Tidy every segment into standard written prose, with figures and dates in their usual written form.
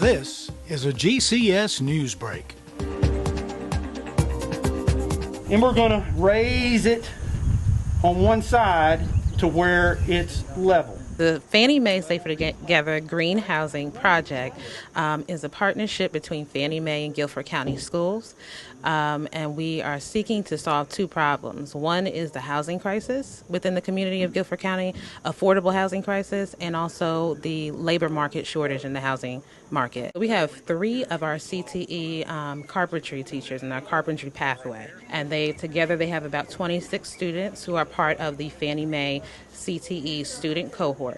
This is a GCS News Break. And we're going to raise it on one side to where it's level. The Fannie Mae Safer Together Green Housing Project is a partnership between Fannie Mae and Guilford County Schools, and we are seeking to solve two problems. One is the housing crisis within the community of Guilford County, affordable housing crisis, and also the labor market shortage in the housing market. We have 3 of our CTE carpentry teachers in our carpentry pathway, and they have about 26 students who are part of the Fannie Mae CTE student cohort.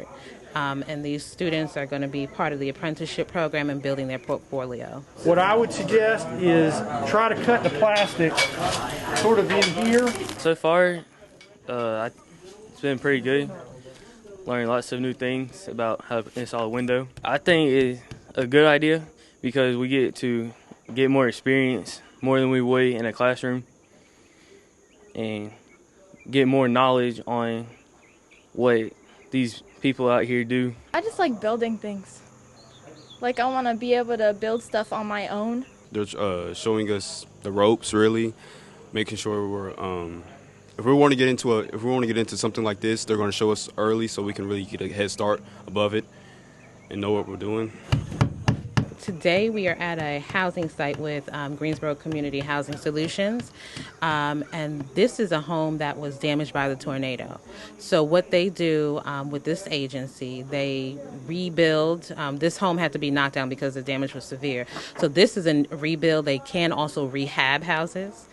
And these students are going to be part of the apprenticeship program and building their portfolio. What I would suggest is try to cut the plastic sort of in here. So far, it's been pretty good. Learning lots of new things about how to install a window. I think it's a good idea because we get to get more experience, more than we would in a classroom, and get more knowledge on what these people out here do. I just like building things. Like I want to be able to build stuff on my own. They're showing us the ropes, really, making sure we're if we want to get into something like this, they're going to show us early so we can really get a head start above it and know what we're doing. Today we are at a housing site with Greensboro Community Housing Solutions, and this is a home that was damaged by the tornado. So what they do with this agency, they rebuild. This home had to be knocked down because the damage was severe. So this is a rebuild. They can also rehab houses,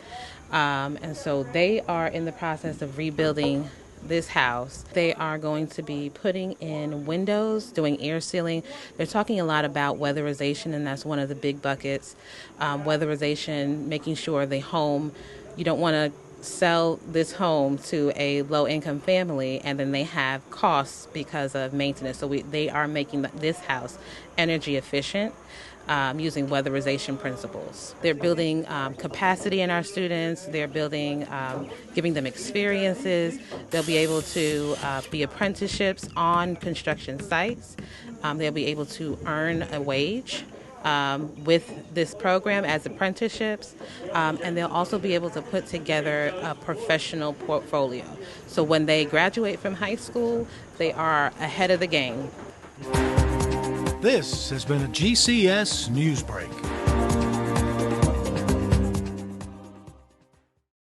and so they are in the process of rebuilding this house. They are going to be putting in windows, doing air sealing. They're talking a lot about weatherization, and that's one of the big buckets. Weatherization, making sure the home, you don't want to sell this home to a low-income family and then they have costs because of maintenance. So they are making this house energy efficient. Using weatherization principles. They're building capacity in our students. They're building, giving them experiences. They'll be able to be apprenticeships on construction sites. They'll be able to earn a wage with this program as apprenticeships, and they'll also be able to put together a professional portfolio. So when they graduate from high school, they are ahead of the game. This has been a GCS News Break.